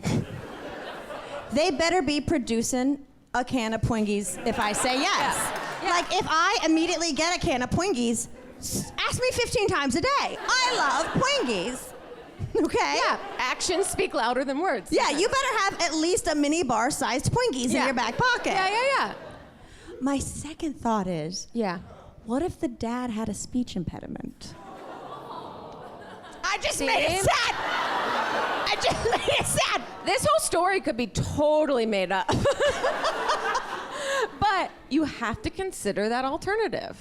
They better be producing a can of Pringles if I say yes. Yeah. Like, if I immediately get a can of Pringles, Ask me 15 times a day. I love Twinkies. Okay? Yeah, actions speak louder than words. Yeah, you better have at least a mini bar-sized Twinkies in your back pocket. Yeah. My second thought is, Yeah. what if the dad had a speech impediment? I just See? made it sad. I just made it sad. This whole story could be totally made up. But you have to consider that alternative.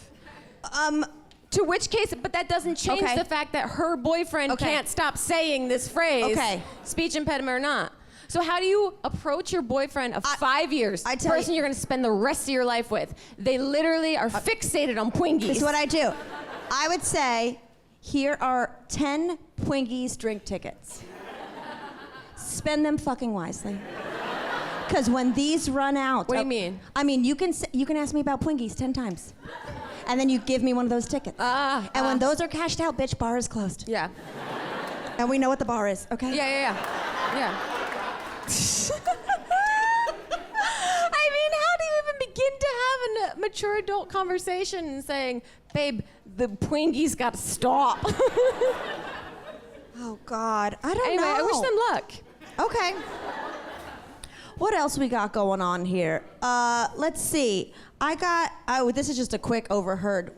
To which case, but that doesn't change Okay. the fact that her boyfriend can't stop saying this phrase, speech impediment or not. So how do you approach your boyfriend of 5 years, I the tell person you- you're going to spend the rest of your life with? They literally are fixated on Twinkies. This is what I do. I would say, here are 10 Twinkies drink tickets. Spend them fucking wisely. Because when these run out... What do you mean? I mean, you can ask me about Twinkies 10 times. And then you give me one of those tickets. And when those are cashed out, bitch, bar is closed. Yeah. And we know what the bar is, okay? Yeah. I mean, how do you even begin to have a mature adult conversation and saying, babe, the Twinkies got to stop? Oh, God. I don't Anyway, know. I wish them luck. Okay. What else we got going on here? Let's see. This is just a quick overheard.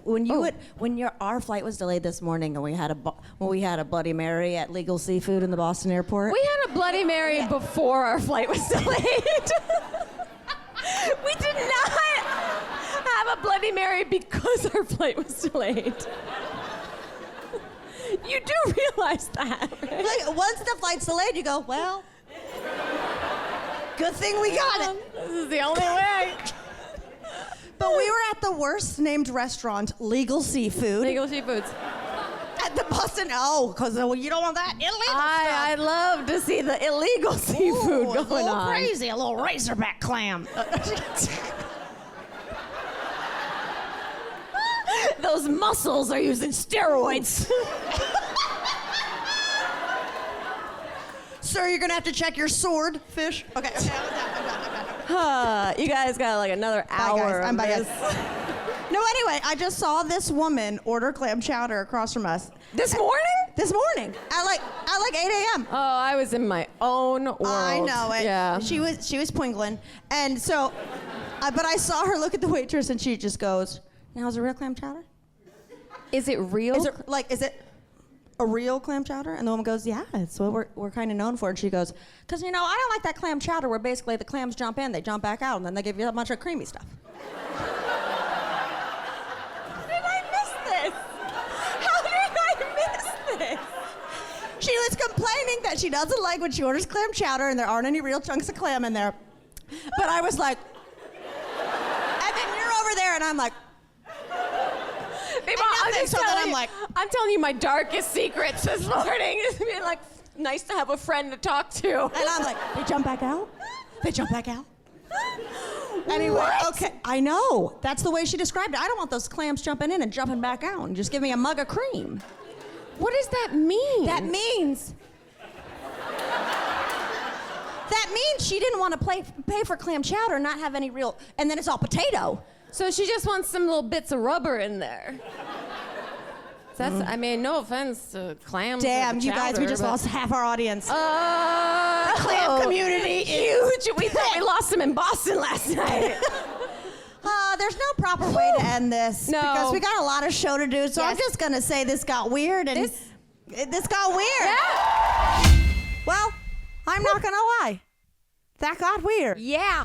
Our flight was delayed this morning, and we had a Bloody Mary at Legal Seafood in the Boston airport. We had a Bloody Mary before our flight was delayed. We did not have a Bloody Mary because our flight was delayed. You do realize that, right? Like, once the flight's delayed, you go, well, good thing we got it. This is the only way. But we were at the worst named restaurant, Legal Seafood. Legal Seafoods. At the Boston, because you don't want that illegal stuff. I love to see the illegal seafood going a little on. crazy, a little razorback clam. Those mussels are using steroids. Sir, you're gonna have to check your sword, fish. Okay. You guys got like another hour. Bye, guys. I'm of bye, this. guys. No, anyway, I just saw this woman order clam chowder across from us. This morning? This morning at like 8 a.m. Oh, I was in my own world. I know it. Yeah. She was pwingling, and so, but I saw her look at the waitress, and she just goes, "Now is it real clam chowder? Is it real? Is it a real clam chowder?" And the woman goes, "Yeah, it's what we're kind of known for." And she goes, "Because I don't like that clam chowder where basically the clams jump in, they jump back out, and then they give you a bunch of creamy stuff." She was complaining that she doesn't like when she orders clam chowder and there aren't any real chunks of clam in there. But I was like, and then you're over there and I'm like, Babe, I'm telling you my darkest secrets this morning. It's been like nice to have a friend to talk to. and I'm like, they jump back out? They jump back out? Anyway, What? okay, I know. That's the way she described it. I don't want those clams jumping in and jumping back out. Just give me a mug of cream. What does that mean? That means she didn't want to pay for clam chowder, not have any real, and then it's all potato. So she just wants some little bits of rubber in there. That's, I mean, no offense to clams. Damn, or you guys, we chowder, just but- lost half our audience. Clam community huge. We thought we lost them in Boston last night. There's no proper way to end this. No. Because we got a lot of show to do, so I'm Yes. just going to say this got weird, and this got weird. Yeah. Well, I'm not going to lie. That got weird. Yeah.